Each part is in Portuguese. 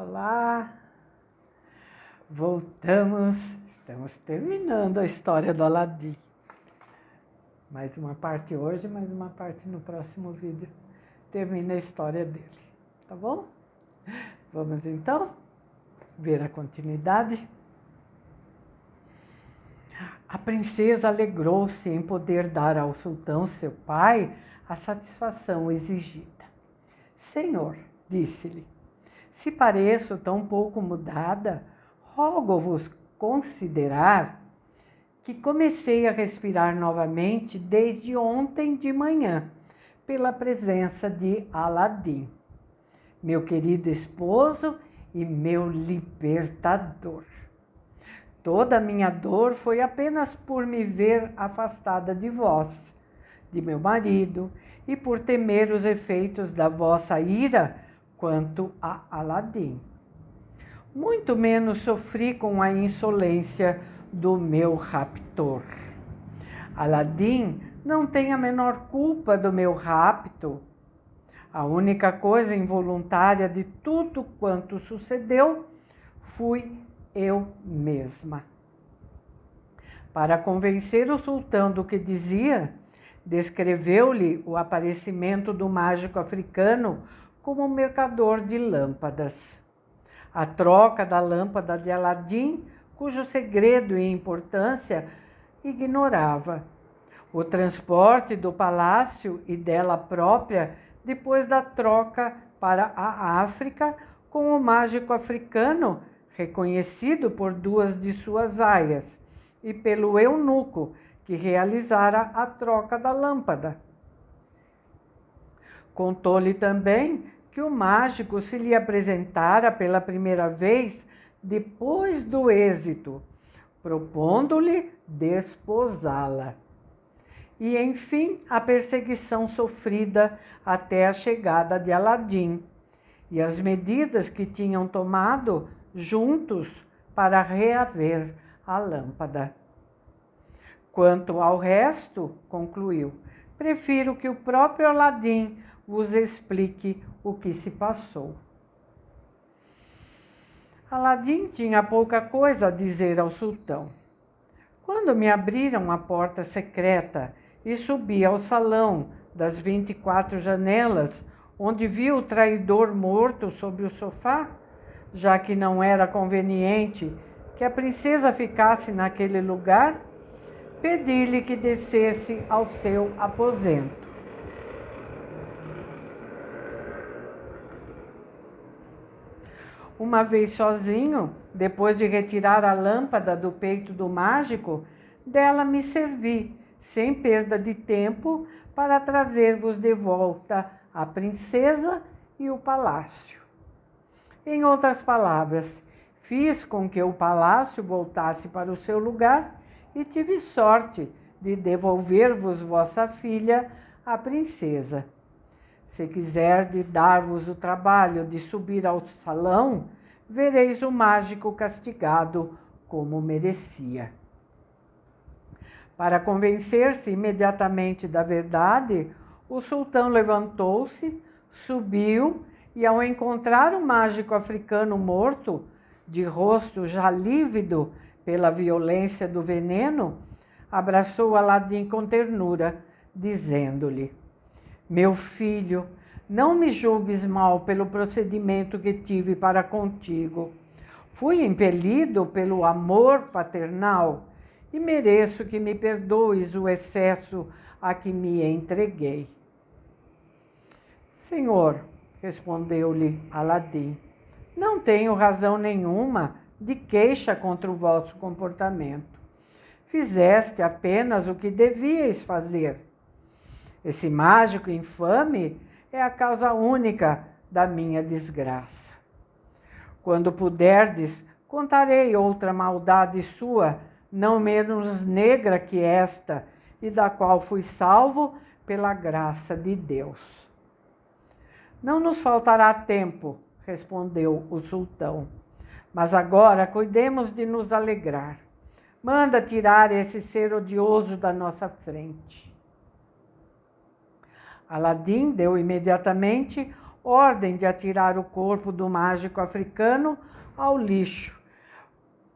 Olá, voltamos, estamos terminando a história do Aladim. Mais uma parte hoje, mais uma parte no próximo vídeo. Termina a história dele, tá bom? Vamos então ver a continuidade. A princesa alegrou-se em poder dar ao sultão, seu pai, a satisfação exigida. Senhor, disse-lhe, se pareço tão pouco mudada, rogo-vos considerar que comecei a respirar novamente desde ontem de manhã, pela presença de Aladim, meu querido esposo e meu libertador. Toda a minha dor foi apenas por me ver afastada de vós, de meu marido, e por temer os efeitos da vossa ira quanto a Aladim. Muito menos sofri com a insolência do meu raptor. Aladim não tem a menor culpa do meu rapto. A única coisa involuntária de tudo quanto sucedeu fui eu mesma. Para convencer o sultão do que dizia, descreveu-lhe o aparecimento do mágico africano como mercador de lâmpadas. A troca da lâmpada de Aladim, cujo segredo e importância ignorava. O transporte do palácio e dela própria depois da troca para a África com o mágico africano, reconhecido por duas de suas aias, e pelo eunuco que realizara a troca da lâmpada. Contou-lhe também que o mágico se lhe apresentara pela primeira vez depois do êxito, propondo-lhe desposá-la. E, enfim, a perseguição sofrida até a chegada de Aladim e as medidas que tinham tomado juntos para reaver a lâmpada. Quanto ao resto, concluiu, prefiro que o próprio Aladim vos explique o que se passou. Aladim tinha pouca coisa a dizer ao sultão. Quando me abriram a porta secreta e subi ao salão das 24 janelas, onde vi o traidor morto sobre o sofá, já que não era conveniente que a princesa ficasse naquele lugar, pedi-lhe que descesse ao seu aposento. Uma vez sozinho, depois de retirar a lâmpada do peito do mágico, dela me servi, sem perda de tempo, para trazer-vos de volta a princesa e o palácio. Em outras palavras, fiz com que o palácio voltasse para o seu lugar e tive sorte de devolver-vos vossa filha, a princesa. Se quiserdes dar-vos o trabalho de subir ao salão, vereis o mágico castigado como merecia. Para convencer-se imediatamente da verdade, o sultão levantou-se, subiu e, ao encontrar o mágico africano morto, de rosto já lívido pela violência do veneno, abraçou Aladim com ternura, dizendo-lhe: meu filho, não me julgues mal pelo procedimento que tive para contigo. Fui impelido pelo amor paternal e mereço que me perdoes o excesso a que me entreguei. Senhor, respondeu-lhe Aladim, não tenho razão nenhuma de queixa contra o vosso comportamento. Fizeste apenas o que devíeis fazer. Esse mágico infame é a causa única da minha desgraça. Quando puderdes, contarei outra maldade sua, não menos negra que esta, e da qual fui salvo pela graça de Deus. Não nos faltará tempo, respondeu o sultão, mas agora cuidemos de nos alegrar. Manda tirar esse ser odioso da nossa frente. Aladim deu imediatamente ordem de atirar o corpo do mágico africano ao lixo,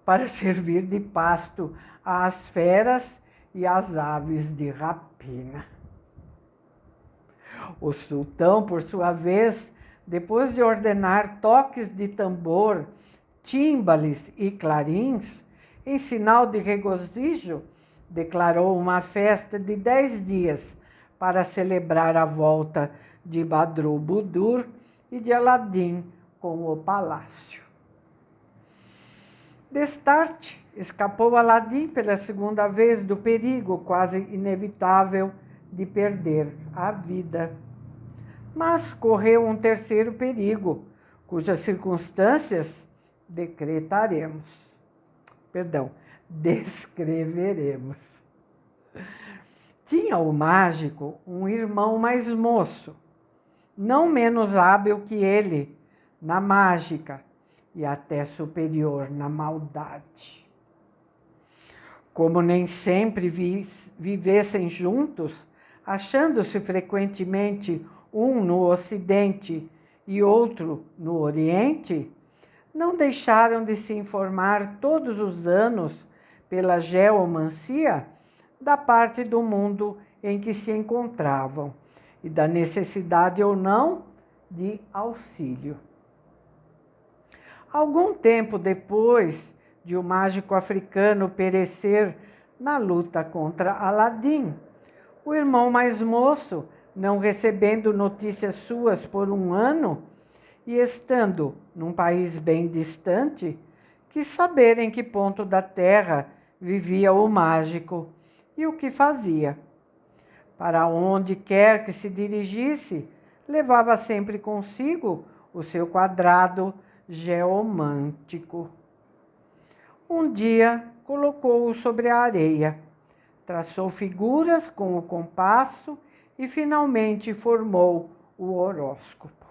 para servir de pasto às feras e às aves de rapina. O sultão, por sua vez, depois de ordenar toques de tambor, tímbales e clarins, em sinal de regozijo, declarou uma festa de 10 dias para celebrar a volta de Badrobudur e de Aladim com o palácio. Destarte, escapou Aladim pela segunda vez do perigo quase inevitável de perder a vida. Mas correu um terceiro perigo, cujas circunstâncias descreveremos. Tinha o mágico um irmão mais moço, não menos hábil que ele na mágica e até superior na maldade. Como nem sempre vivessem juntos, achando-se frequentemente um no Ocidente e outro no Oriente, não deixaram de se informar todos os anos pela geomancia da parte do mundo em que se encontravam e da necessidade ou não de auxílio. Algum tempo depois de o mágico africano perecer na luta contra Aladim, o irmão mais moço, não recebendo notícias suas por um ano e estando num país bem distante, quis saber em que ponto da terra vivia o mágico e o que fazia. Para onde quer que se dirigisse, levava sempre consigo o seu quadrado geomântico. Um dia colocou-o sobre a areia, traçou figuras com o compasso e finalmente formou o horóscopo.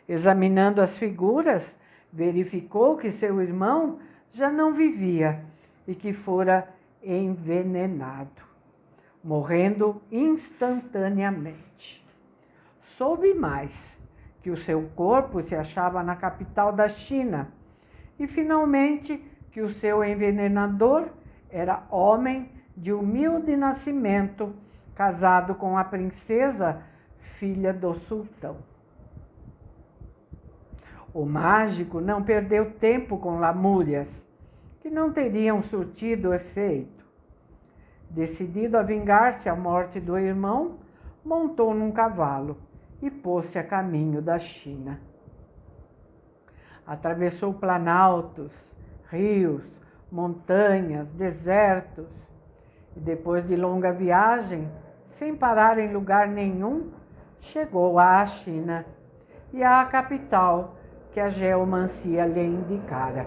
Examinando as figuras, verificou que seu irmão já não vivia e que fora envenenado, morrendo instantaneamente. Soube mais que o seu corpo se achava na capital da China e, finalmente, que o seu envenenador era homem de humilde nascimento, casado com a princesa, filha do sultão. O mágico não perdeu tempo com lamúrias, que não teriam surtido efeito. Decidido a vingar-se a morte do irmão, montou num cavalo e pôs-se a caminho da China. Atravessou planaltos, rios, montanhas, desertos, e depois de longa viagem, sem parar em lugar nenhum, chegou à China e à capital que a geomancia lhe indicara.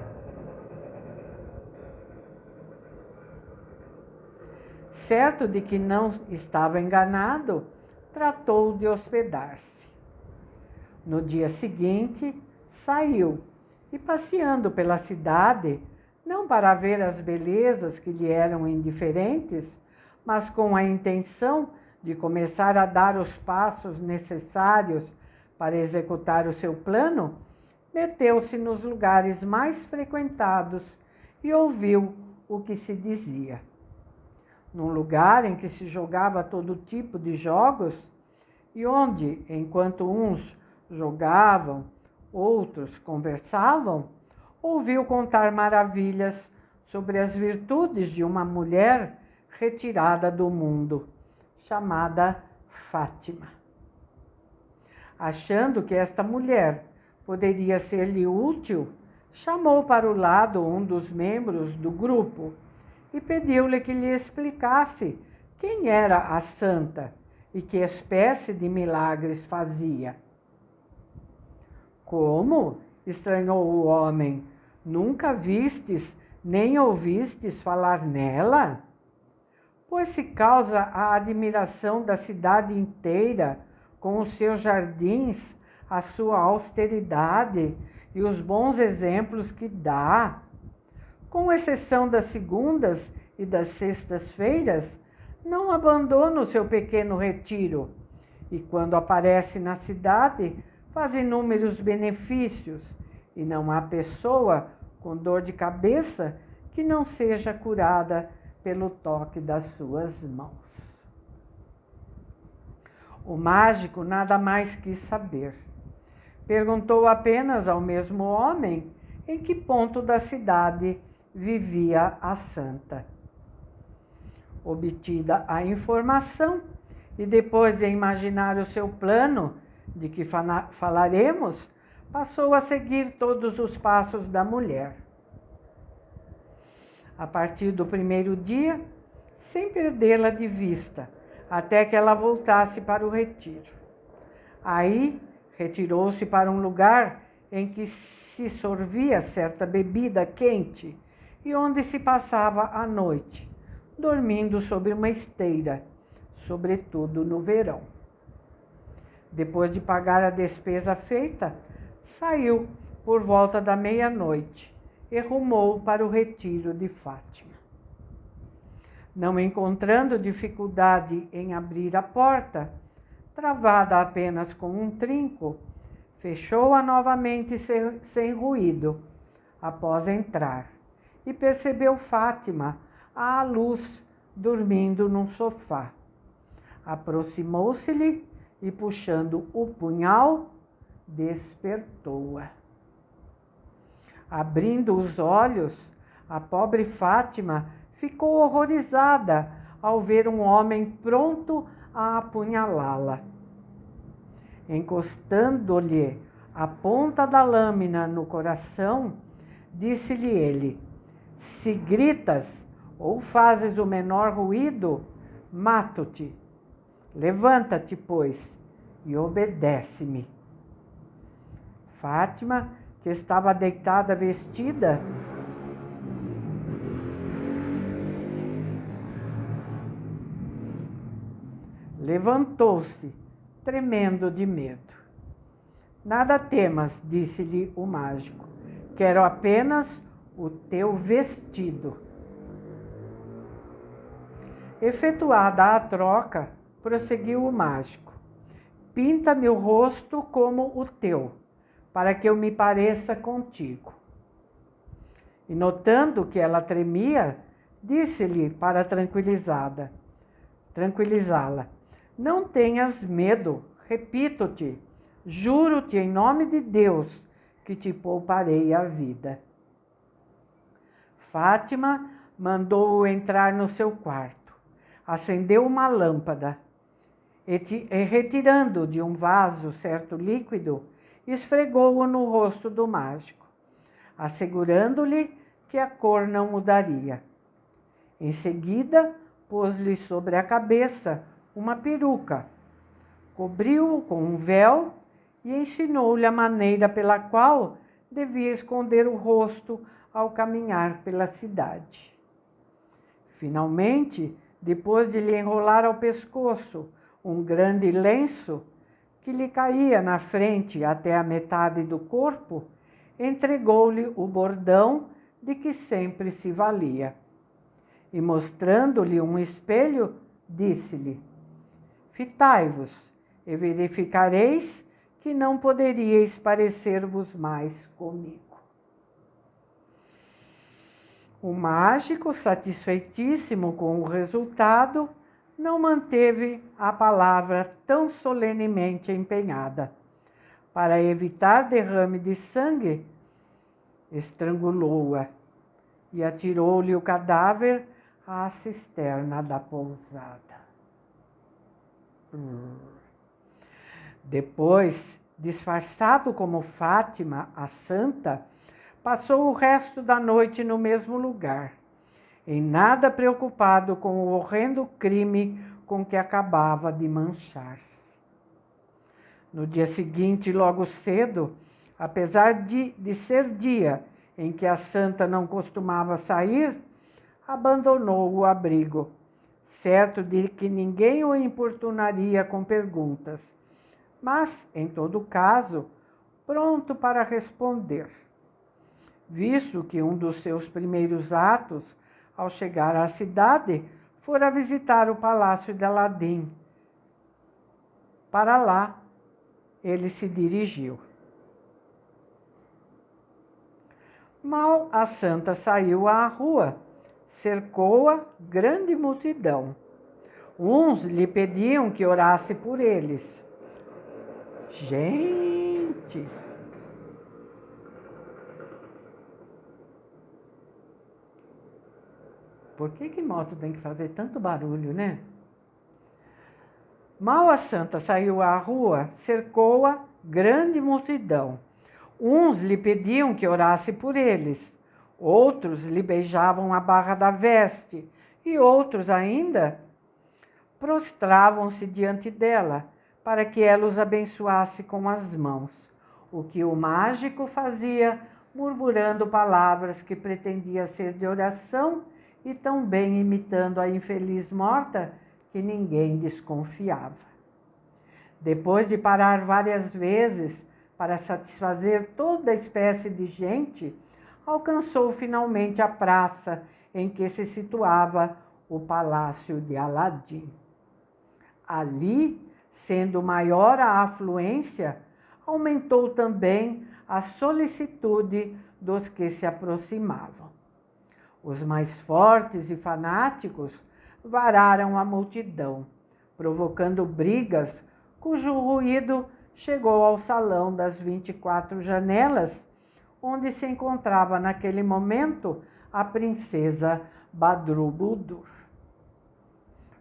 Certo de que não estava enganado, tratou de hospedar-se. No dia seguinte, saiu e, passeando pela cidade, não para ver as belezas que lhe eram indiferentes, mas com a intenção de começar a dar os passos necessários para executar o seu plano, meteu-se nos lugares mais frequentados e ouviu o que se dizia. Num lugar em que se jogava todo tipo de jogos e onde, enquanto uns jogavam, outros conversavam, ouviu contar maravilhas sobre as virtudes de uma mulher retirada do mundo, chamada Fátima. Achando que esta mulher poderia ser-lhe útil, chamou para o lado um dos membros do grupo e pediu-lhe que lhe explicasse quem era a santa e que espécie de milagres fazia. Como? Estranhou o homem. Nunca vistes nem ouvistes falar nela? Pois se causa a admiração da cidade inteira com os seus jardins, a sua austeridade e os bons exemplos que dá. Com exceção das segundas e das sextas-feiras, não abandona o seu pequeno retiro e, quando aparece na cidade, faz inúmeros benefícios e não há pessoa com dor de cabeça que não seja curada pelo toque das suas mãos. O mágico nada mais quis saber. Perguntou apenas ao mesmo homem em que ponto da cidade vivia a santa. Obtida a informação, e depois de imaginar o seu plano, de que falaremos, passou a seguir todos os passos da mulher. A partir do primeiro dia, sem perdê-la de vista, até que ela voltasse para o retiro. Aí, retirou-se para um lugar em que se sorvia certa bebida quente e onde se passava a noite, dormindo sobre uma esteira, sobretudo no verão. Depois de pagar a despesa feita, saiu por volta da meia-noite e rumou para o retiro de Fátima. Não encontrando dificuldade em abrir a porta, travada apenas com um trinco, fechou-a novamente sem ruído, após entrar, e percebeu Fátima à luz, dormindo num sofá. Aproximou-se-lhe e, puxando o punhal, despertou-a. Abrindo os olhos, a pobre Fátima ficou horrorizada ao ver um homem pronto a apunhalá-la. Encostando-lhe a ponta da lâmina no coração, disse-lhe ele: se gritas ou fazes o menor ruído, mato-te. Levanta-te, pois, e obedece-me. Fátima, que estava deitada vestida, levantou-se, tremendo de medo. Nada temas, disse-lhe o mágico. Quero apenas o teu vestido. Efetuada a troca, prosseguiu o mágico. Pinta-me o rosto como o teu, para que eu me pareça contigo. E notando que ela tremia, disse-lhe para tranquilizá-la: não tenhas medo, repito-te, juro-te em nome de Deus que te pouparei a vida. Fátima mandou-o entrar no seu quarto, acendeu uma lâmpada e retirando de um vaso certo líquido, esfregou-o no rosto do mágico, assegurando-lhe que a cor não mudaria. Em seguida, pôs-lhe sobre a cabeça uma peruca, cobriu-o com um véu e ensinou-lhe a maneira pela qual devia esconder o rosto ao caminhar pela cidade. Finalmente, depois de lhe enrolar ao pescoço um grande lenço que lhe caía na frente até a metade do corpo, entregou-lhe o bordão de que sempre se valia. E mostrando-lhe um espelho, disse-lhe: fitai-vos e verificareis que não poderíeis parecer-vos mais comigo. O mágico, satisfeitíssimo com o resultado, não manteve a palavra tão solenemente empenhada. Para evitar derrame de sangue, estrangulou-a e atirou-lhe o cadáver à cisterna da pousada. Depois, disfarçado como Fátima, a santa, passou o resto da noite no mesmo lugar, em nada preocupado com o horrendo crime com que acabava de manchar-se. No dia seguinte, logo cedo, apesar de ser dia em que a santa não costumava sair, abandonou o abrigo, certo de que ninguém o importunaria com perguntas, mas, em todo caso, pronto para responder, visto que um dos seus primeiros atos, ao chegar à cidade, fora visitar o palácio de Aladim. Para lá, ele se dirigiu. Mal a santa saiu à rua, cercou-a grande multidão. Uns lhe pediam que orasse por eles. Gente! Por que moto tem que fazer tanto barulho, né? Mal a santa saiu à rua, cercou-a grande multidão. Uns lhe pediam que orasse por eles, outros lhe beijavam a barra da veste, e outros ainda prostravam-se diante dela, para que ela os abençoasse com as mãos, o que o mágico fazia, murmurando palavras que pretendia ser de oração e tão bem imitando a infeliz morta que ninguém desconfiava. Depois de parar várias vezes para satisfazer toda espécie de gente, alcançou finalmente a praça em que se situava o palácio de Aladim. Ali, sendo maior a afluência, aumentou também a solicitude dos que se aproximavam. Os mais fortes e fanáticos vararam a multidão, provocando brigas cujo ruído chegou ao salão das 24 janelas, onde se encontrava naquele momento a princesa Badrobudur.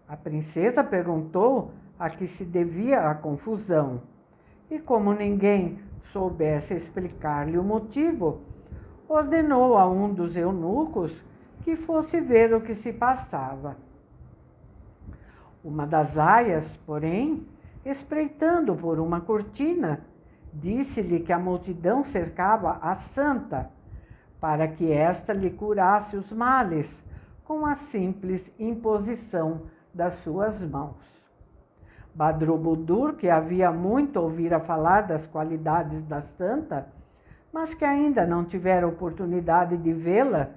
A princesa perguntou a que se devia a confusão, e como ninguém soubesse explicar-lhe o motivo, ordenou a um dos eunucos que fosse ver o que se passava. Uma das aias, porém, espreitando por uma cortina, disse-lhe que a multidão cercava a santa, para que esta lhe curasse os males com a simples imposição das suas mãos. Badrobudur, que havia muito ouvira falar das qualidades da santa, mas que ainda não tivera oportunidade de vê-la,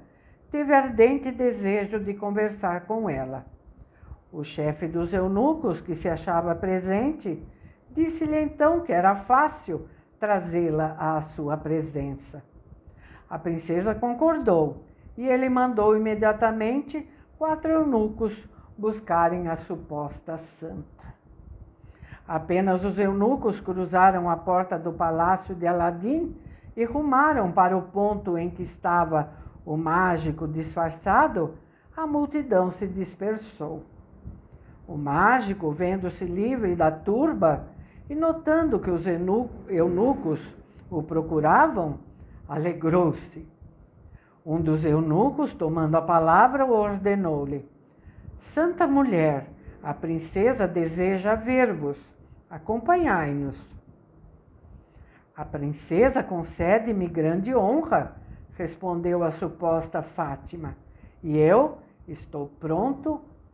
teve ardente desejo de conversar com ela. O chefe dos eunucos, que se achava presente, disse-lhe então que era fácil trazê-la à sua presença. A princesa concordou e ele mandou imediatamente 4 eunucos buscarem a suposta santa. Apenas os eunucos cruzaram a porta do palácio de Aladim e rumaram para o ponto em que estava o mágico disfarçado, a multidão se dispersou. O mágico, vendo-se livre da turba e notando que os eunucos o procuravam, alegrou-se. Um dos eunucos, tomando a palavra, ordenou-lhe: Santa mulher, a princesa deseja ver-vos. Acompanhai-nos. A princesa concede-me grande honra, respondeu a suposta Fátima, e eu estou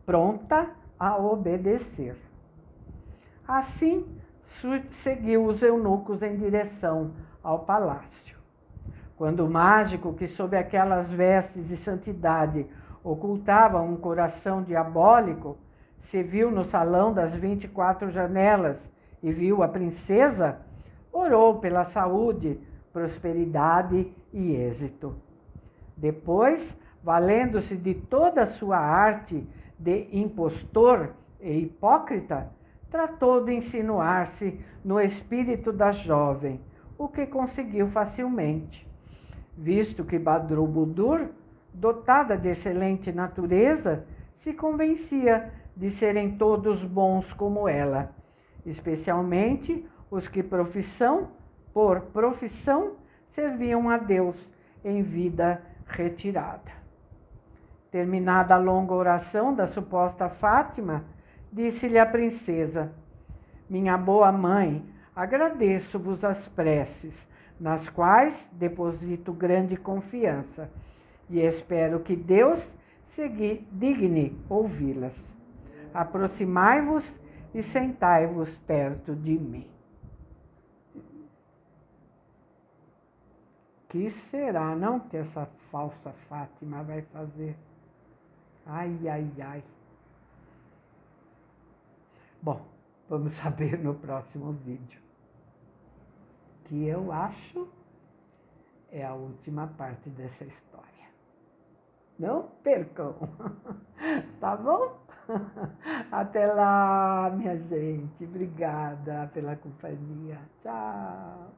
pronta a obedecer. Assim, seguiu os eunucos em direção ao palácio. Quando o mágico, que sob aquelas vestes de santidade ocultava um coração diabólico, se viu no salão das 24 janelas e viu a princesa, orou pela saúde, prosperidade e êxito. Depois, valendo-se de toda a sua arte de impostor e hipócrita, tratou de insinuar-se no espírito da jovem, o que conseguiu facilmente, visto que Badrobudur, dotada de excelente natureza, se convencia de serem todos bons como ela, especialmente os que por profissão serviam a Deus em vida retirada. Terminada a longa oração da suposta Fátima, disse-lhe a princesa: Minha boa mãe, agradeço-vos as preces, nas quais deposito grande confiança, e espero que Deus se digne ouvi-las. Aproximai-vos e sentai-vos perto de mim. Que será, não, que essa falsa Fátima vai fazer? Ai, ai, ai. Bom, vamos saber no próximo vídeo. que eu acho é a última parte dessa história. Não percam, tá bom? Até lá, minha gente. Obrigada pela companhia. Tchau.